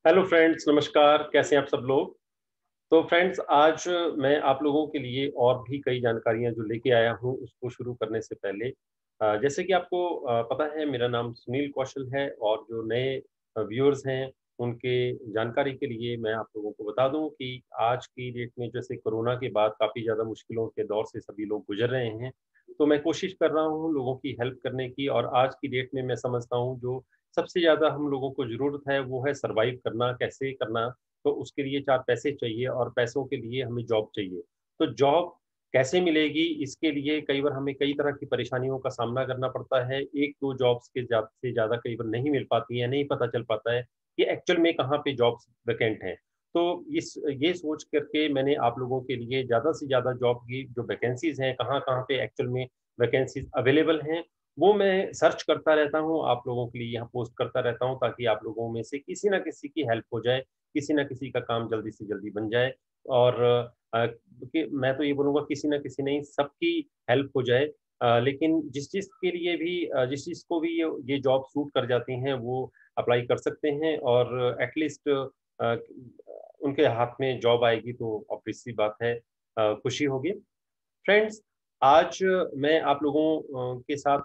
Hello friends, नमस्कार। कैसे हैं आप सब लोग? तो फ्रेंड्स, आज मैं आप लोगों के लिए और भी कई जानकारियाँ जो लेके आया हूँ, उसको शुरू करने से पहले जैसे कि आपको पता है, मेरा नाम सुनील कौशल है और जो नए व्यूअर्स हैं, उनके जानकारी के लिए मैं आप लोगों को बता दूँ कि आज की डेट में जैसे कोरोना के बाद काफ़ी ज़्यादा मुश्किलों के दौर से सभी लोग गुज़र रहे हैं। तो मैं कोशिश कर रहा हूँ लोगों की हेल्प करने की, और आज की डेट में मैं समझता हूँ जो सबसे ज़्यादा हम लोगों को ज़रूरत है, वो है सर्वाइव करना, कैसे करना। तो उसके लिए 4 पैसे चाहिए और पैसों के लिए हमें जॉब चाहिए। तो जॉब कैसे मिलेगी, इसके लिए कई बार हमें कई तरह की परेशानियों का सामना करना पड़ता है। 1-2 जॉब्स के से ज़्यादा कई बार नहीं मिल पाती हैं, नहीं पता चल पाता है कि एक्चुअल में कहाँ पे जॉब्स वैकेंट हैं। तो इस ये सोच करके मैंने आप लोगों के लिए ज़्यादा से ज़्यादा जॉब की जो वैकेंसीज़ हैं, कहाँ-कहाँ पे एक्चुअल में वैकेंसीज़ अवेलेबल हैं, वो मैं सर्च करता रहता हूँ, आप लोगों के लिए यहाँ पोस्ट करता रहता हूँ, ताकि आप लोगों में से किसी न किसी की हेल्प हो जाए, किसी न किसी का काम जल्दी से जल्दी बन जाए। और कि मैं तो ये बोलूँगा, किसी न किसी नहीं, सबकी हेल्प हो जाए। लेकिन जिस चीज़ के लिए भी जिस चीज़ को भी ये जॉब सूट कर जाती हैं, वो अप्लाई कर सकते हैं, और एट लीस्ट उनके हाथ में जॉब आएगी तो ऑब्वियस सी बात है, खुशी होगी। फ्रेंड्स, आज मैं आप लोगों के साथ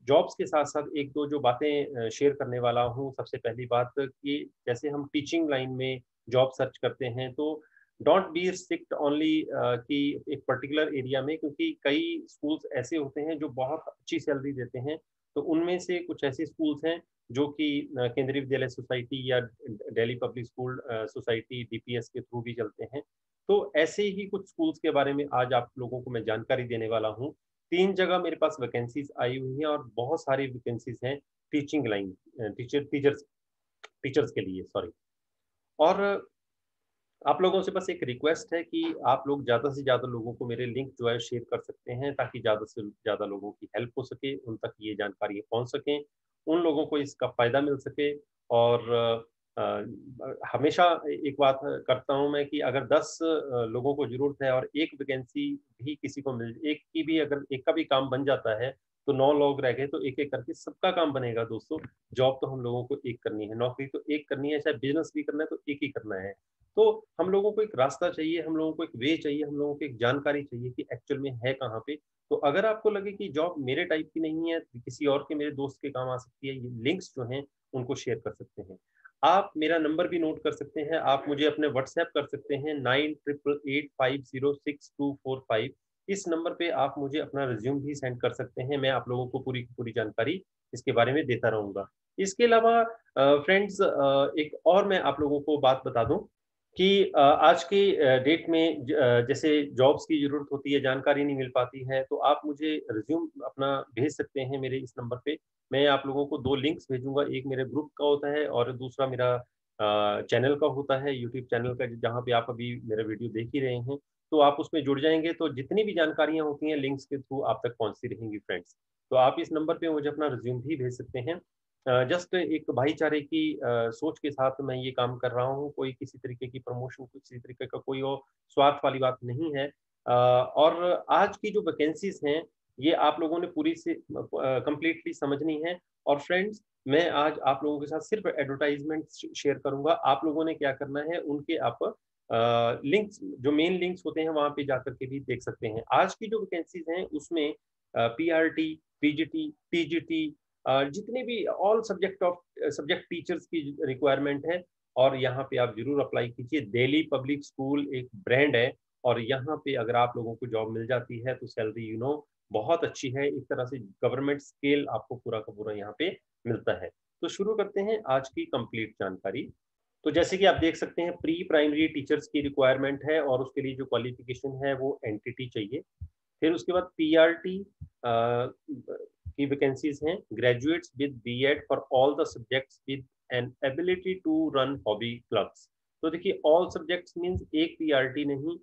जॉब्स के साथ-साथ 1-2 जो बातें शेयर करने वाला हूँ। सबसे पहली बात कि जैसे हम टीचिंग लाइन में जॉब सर्च करते हैं, तो डोंट बी रिस्ट्रिक्ट ओनली कि एक पर्टिकुलर एरिया में, क्योंकि कई स्कूल्स ऐसे होते हैं जो बहुत अच्छी सैलरी देते हैं। तो उनमें से कुछ ऐसे स्कूल्स हैं जो कि केंद्रीय विद्यालय सोसाइटी या Delhi public school society DPS के थ्रू भी चलते हैं। तो ऐसे ही कुछ स्कूल्स के बारे में आज आप लोगों को मैं जानकारी देने वाला हूँ। 3 जगह मेरे पास वैकेंसीज़ आई हुई हैं, और बहुत सारी वैकेंसीज़ हैं टीचिंग लाइन टीचर्स टीचर्स के लिए, सॉरी। और आप लोगों से बस एक रिक्वेस्ट है कि आप लोग ज़्यादा से ज़्यादा लोगों को मेरे लिंक जो है शेयर कर सकते हैं, ताकि ज़्यादा से ज़्यादा लोगों की हेल्प हो सके, उन तक ये जानकारी पहुँच सकें, उन लोगों को इसका फ़ायदा मिल सके। और हमेशा एक बात करता हूँ मैं कि अगर 10 लोगों को ज़रूरत है और 1 वैकेंसी भी किसी को मिल, एक की भी अगर एक का भी काम बन जाता है, तो 9 लोग रह गए, तो एक-एक करके सबका काम बनेगा दोस्तों। जॉब तो हम लोगों को एक करनी है, नौकरी तो एक करनी है, चाहे बिज़नेस भी करना है तो एक ही करना है। तो हम लोगों को एक रास्ता चाहिए, हम लोगों को एक वे चाहिए, हम लोगों को एक जानकारी चाहिए कि एक्चुअल में है कहाँ पे। तो अगर आपको लगे कि जॉब मेरे टाइप की नहीं है, किसी और के, मेरे दोस्त के काम आ सकती है, ये लिंक्स जो हैं, उनको शेयर कर सकते हैं। आप मेरा नंबर भी नोट कर सकते हैं, आप मुझे अपने व्हाट्सएप कर सकते हैं 9888506245। इस नंबर पे आप मुझे अपना रिज़्यूम भी सेंड कर सकते हैं, मैं आप लोगों को पूरी की पूरी जानकारी इसके बारे में देता रहूँगा। इसके अलावा फ्रेंड्स, एक और मैं आप लोगों को बात बता दूँ कि आज की डेट में जैसे जॉब्स की ज़रूरत होती है, जानकारी नहीं मिल पाती है, तो आप मुझे रिज़्यूम अपना भेज सकते हैं मेरे इस नंबर पे। मैं आप लोगों को 2 लिंक्स भेजूँगा, एक मेरे ग्रुप का होता है और दूसरा मेरा चैनल का होता है, यूट्यूब चैनल का, जहाँ पे आप अभी मेरा वीडियो देख ही रहे हैं। तो आप उसमें जुड़ जाएँगे, तो जितनी भी जानकारियाँ होती हैं, लिंक्स के थ्रू आप तक पहुँचती रहेंगी फ्रेंड्स। तो आप इस नंबर पे मुझे अपना रिज़्यूम भी भेज सकते हैं। जस्ट एक भाईचारे की सोच के साथ मैं ये काम कर रहा हूँ, कोई किसी तरीके की प्रमोशन, किसी तरीके का कोई और स्वार्थ वाली बात नहीं है। और आज की जो वैकेंसीज़ हैं, ये आप लोगों ने पूरी से कंप्लीटली समझनी है। और फ्रेंड्स, मैं आज आप लोगों के साथ सिर्फ़ एडवर्टाइज़मेंट शेयर करूँगा। आप लोगों ने क्या करना है, उनके आप लिंक्स, जो मेन लिंक्स होते हैं, वहाँ पे जाकर के भी देख सकते हैं। आज की जो वैकेंसीज़ हैं, उसमें पीआरटी, पीजीटी, टीजीटी, जितने भी ऑल सब्जेक्ट टीचर्स की रिक्वायरमेंट है, और यहाँ पे आप ज़रूर अप्लाई कीजिए। दिल्ली पब्लिक स्कूल एक ब्रांड है, और यहाँ पे अगर आप लोगों को जॉब मिल जाती है, तो सैलरी बहुत अच्छी है। एक तरह से गवर्नमेंट स्केल आपको पूरा का पूरा यहाँ पे मिलता है। तो शुरू करते हैं आज की कंप्लीट जानकारी। तो जैसे कि आप देख सकते हैं, प्री प्राइमरी टीचर्स की रिक्वायरमेंट है, और उसके लिए जो क्वालिफ़िकेशन है, वो एनटीटी चाहिए। फिर उसके बाद पीआरटी की वैकेंसीज हैं, graduates with B Ed for all the subjects with an ability to run hobby clubs. तो देखिए, ऑल सब्जेक्ट्स मीन्स एक पीआरटी नहीं,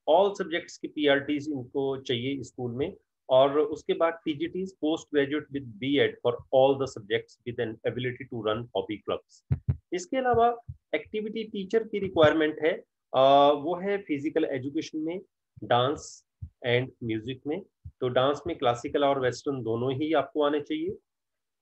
ऑल सब्जेक्ट्स की पीआरटीज इनको चाहिए स्कूल में। और उसके बाद PGTs, post graduate with B Ed for all the subjects with an ability to run hobby clubs. इसके अलावा एक्टिविटी टीचर की रिक्वायरमेंट है, वो है फिजिकल एजुकेशन में, डांस एंड म्यूजिक में। तो डांस में क्लासिकल और वेस्टर्न दोनों ही आपको आने चाहिए।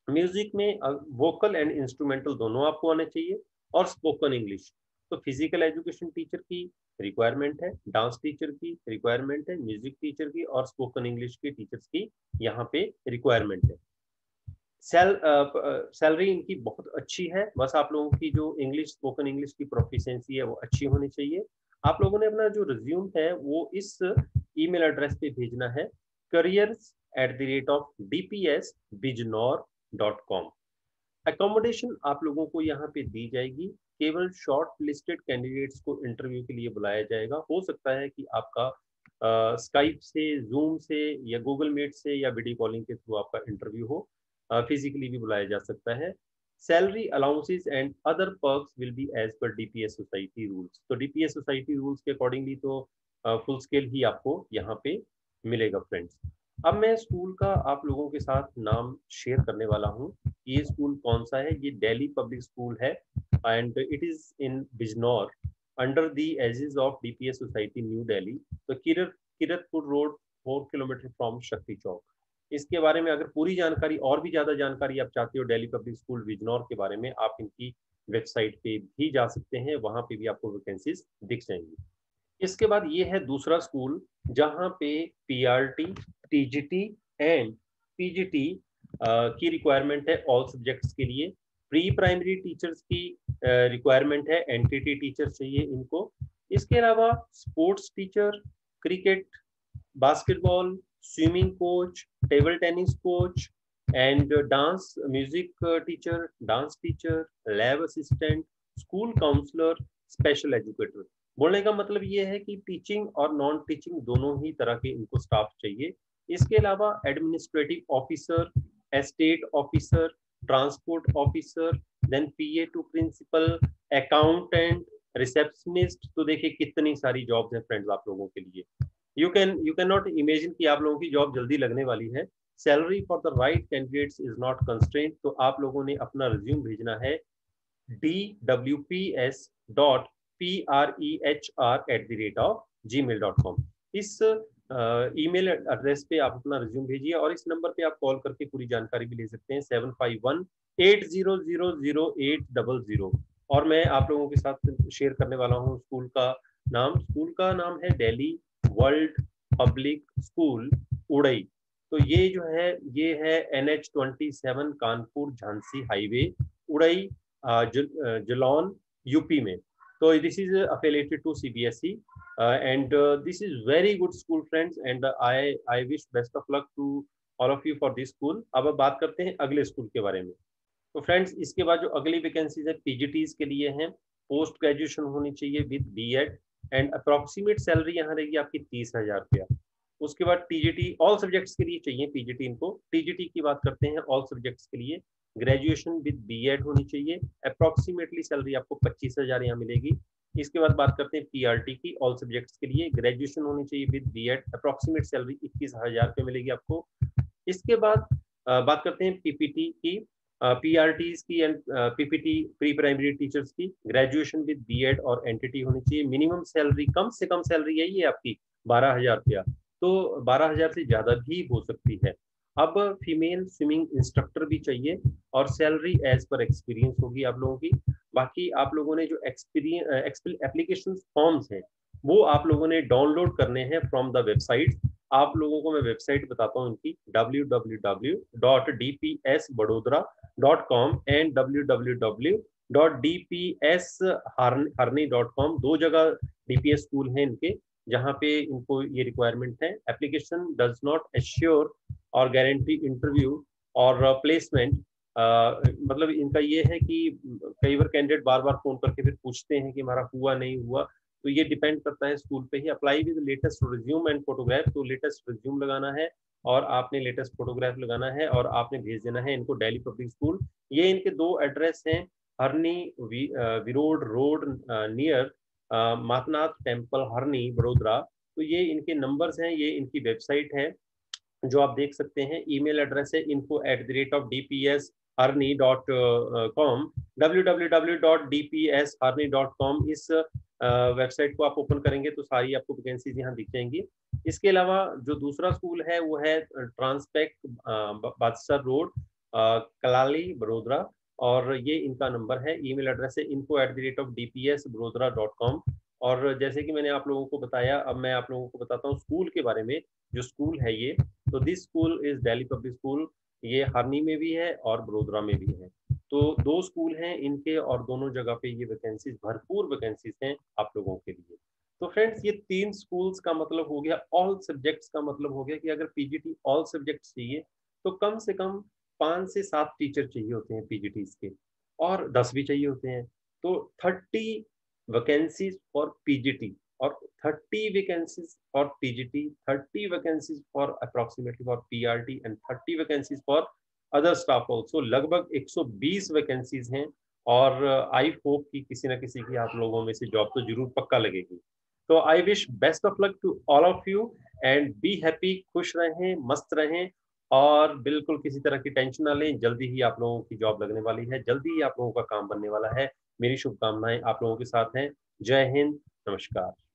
म्यूजिक में वोकल एंड इंस्ट्रूमेंटल दोनों आपको आने चाहिए। और स्पोकन इंग्लिश। तो फिजिकल एजुकेशन टीचर की रिक्वायरमेंट है, डांस टीचर की रिक्वायरमेंट है, म्यूजिक टीचर की और स्पोकन इंग्लिश के टीचर्स की यहाँ पे रिक्वायरमेंट है। सैलरी इनकी बहुत अच्छी है, बस आप लोगों की जो इंग्लिश स्पोकन इंग्लिश की प्रोफिशिएंसी है वो अच्छी होनी चाहिए। आप लोगों ने अपना जो रिज्यूम है वो इस ईमेल एड्रेस पे भेजना है, careers@dpsbijnor.com। अकोमोडेशन आप लोगों को यहाँ पे दी जाएगी, केवल शॉर्ट लिस्टेड कैंडिडेट्स को इंटरव्यू के लिए बुलाया जाएगा। हो सकता है कि आपका स्काइप से, जूम से या गूगल मीट से या वीडियो कॉलिंग के थ्रू आपका इंटरव्यू हो, फिजिकली भी बुलाया जा सकता है। Salary allowances and other perks will be as per DPS society rules. तो डीपीएस सोसाइटी रूल्स के अकॉर्डिंगली तो फुल स्केल ही आपको यहाँ पे मिलेगा फ्रेंड्स। अब मैं स्कूल का आप लोगों के साथ नाम शेयर करने वाला हूँ। ये स्कूल कौन सा है? ये दिल्ली पब्लिक स्कूल है and it is in Bijnor under the aegis of DPS society new Delhi. तो किरतपुर रोड 4 किलोमीटर फ्रॉम शक्ति चौक। इसके बारे में अगर पूरी जानकारी और भी ज्यादा जानकारी आप चाहते हो दिल्ली पब्लिक स्कूल बिजनौर के बारे में, आप इनकी वेबसाइट पे भी जा सकते हैं, वहां पे भी आपको वैकेंसीज दिख जाएंगी। इसके बाद ये है दूसरा स्कूल जहाँ पे पीआरटी, टीजीटी एंड पीजीटी की रिक्वायरमेंट है ऑल सब्जेक्ट्स के लिए। प्री प्राइमरी टीचर्स की रिक्वायरमेंट है, एनटीटी टीचर चाहिए इनको। इसके अलावा sports teacher, cricket, basketball, swimming coach, table tennis coach and dance music teacher, dance teacher, lab assistant, school counsellor, special educator. बोलने का मतलब ये है कि टीचिंग और नॉन टीचिंग दोनों ही तरह के इनको स्टाफ चाहिए। इसके अलावा administrative officer, estate officer, transport officer, then PA to principal, accountant, receptionist. तो देखिए कितनी सारी जॉब्स हैं फ्रेंड्स आप लोगों के लिए। यू कैन नॉट इमेजिन कि आप लोगों की जॉब जल्दी लगने वाली है। Salary for the right candidates is not constraint. तो आप लोगों ने अपना रिज्यूम भेजना है dwps.prehr@gmail.com। इस ईमेल एड्रेस पे आप अपना रिज्यूम भेजिए और इस नंबर पे आप कॉल करके पूरी जानकारी भी ले सकते हैं, 7518000800। और मैं आप लोगों के साथ शेयर करने वाला हूँ स्कूल का नाम। स्कूल का नाम है Delhi world public school Orai. तो ये जो है ये है NH27 Kanpur Jhansi highway, Orai, Jalaun, UP में। तो this is affiliated to CBSE and this is very good school friends and I wish best of luck to all of you for this school। अब बात करते हैं अगले स्कूल के बारे में। तो फ्रेंड्स इसके बाद जो अगली वैकेंसीज है पीजीटीज के लिए हैं। पोस्ट ग्रेजुएशन होनी चाहिए with B Ed and approximate salary यहाँ रहेगी आपकी 30,000 रुपया। उसके बाद टीजीटी ऑल सब्जेक्ट्स के लिए चाहिए पीजीटी इनको। टीजीटी की बात करते हैं ऑल सब्जेक्ट्स के लिए, ग्रेजुएशन विद बीएड होनी चाहिए। अप्रोक्सीमेटली सैलरी आपको 25,000 यहाँ मिलेगी। इसके बाद बात करते हैं पीआरटी की ऑल सब्जेक्ट्स के लिए, ग्रेजुएशन होनी चाहिए विद बीएड, अप्रोक्सीमेट सैलरी 21,000 रुपये मिलेगी आपको। इसके बाद बात करते हैं पीपीटी की, पीआरटीज की and PPT pre primary teachers की, ग्रेजुएशन विद बीएड और एनटीटी होनी चाहिए। मिनिमम सैलरी, कम से कम सैलरी है ये आपकी 12,000 रुपया, तो 12,000 से ज्यादा भी हो सकती है। अब फीमेल स्विमिंग इंस्ट्रक्टर भी चाहिए और सैलरी एज पर एक्सपीरियंस होगी आप लोगों की। बाकी आप लोगों ने जो एप्लीकेशन फॉर्म्स हैं वो आप लोगों ने डाउनलोड करने हैं फ्रॉम द वेबसाइट। आप लोगों को मैं वेबसाइट बताता हूँ इनकी, www.dpsbadodra.com एंड www.dpsharni.com। दो जगह डीपीएस स्कूल हैं इनके जहाँ पे इनको ये रिक्वायरमेंट है। एप्लीकेशन डज नॉट एश्योर और गारंटी इंटरव्यू और प्लेसमेंट। मतलब इनका ये है कि कई बार कैंडिडेट बार बार फोन करके फिर पूछते हैं कि हमारा हुआ नहीं हुआ, तो ये डिपेंड करता है स्कूल पे ही। Apply with latest resume and photograph. तो लेटेस्ट रिज्यूम लगाना है और आपने लेटेस्ट फोटोग्राफ लगाना है और आपने भेज देना है इनको दिल्ली पब्लिक स्कूल। ये इनके दो एड्रेस हैं, हरनी विरोड रोड नियर मातनाथ टेम्पल हरनी बड़ोदरा। तो ये इनके नंबर्स हैं, ये इनकी वेबसाइट है जो आप देख सकते हैं। ईमेल एड्रेस है info@dpsharni.com, www.dpsharni.com। इस वेबसाइट को आप ओपन करेंगे तो सारी आपको वैकेंसीज यहाँ दिख जाएंगी। इसके अलावा जो दूसरा स्कूल है वो है ट्रांसपेक्ट बादशाह रोड कलाली बड़ोदरा। और ये इनका नंबर है। ईमेल एड्रेस है info@dpsbrodra.com। और जैसे कि मैंने आप लोगों को बताया, अब मैं आप लोगों को बताता हूँ स्कूल के बारे में। जो स्कूल है ये, तो this school is Delhi public school. ये हरनी में भी है और बड़ोदरा में भी है। तो दो स्कूल हैं इनके, और दोनों जगह पे ये वैकेंसीज, भरपूर वैकेंसीज हैं आप लोगों के लिए। तो फ्रेंड्स, ये 3 स्कूल्स का मतलब हो गया, ऑल सब्जेक्ट्स का मतलब हो गया कि अगर पीजीटी ऑल सब्जेक्ट्स चाहिए तो कम से कम 5 से 7 टीचर चाहिए होते हैं पीजीटीज के, और 10 भी चाहिए होते हैं। तो 30 वैकेंसीज फॉर पीजीटी, और 30 vacancies for PGT, 30 vacancies for approximately for PRT, and 30 vacancies for other staff also. लगभग 120 वैकेंसीज हैं। और आई होप कि किसी ना किसी की आप लोगों में से जॉब तो जरूर पक्का लगेगी। तो I wish best of luck to all of you, and be happy, खुश रहें, मस्त रहें, और बिल्कुल किसी तरह की टेंशन ना लें। जल्दी ही आप लोगों की जॉब लगने वाली है, जल्दी ही आप लोगों का काम बनने वाला है। मेरी शुभकामनाएं आप लोगों के साथ हैं। जय हिंद, नमस्कार।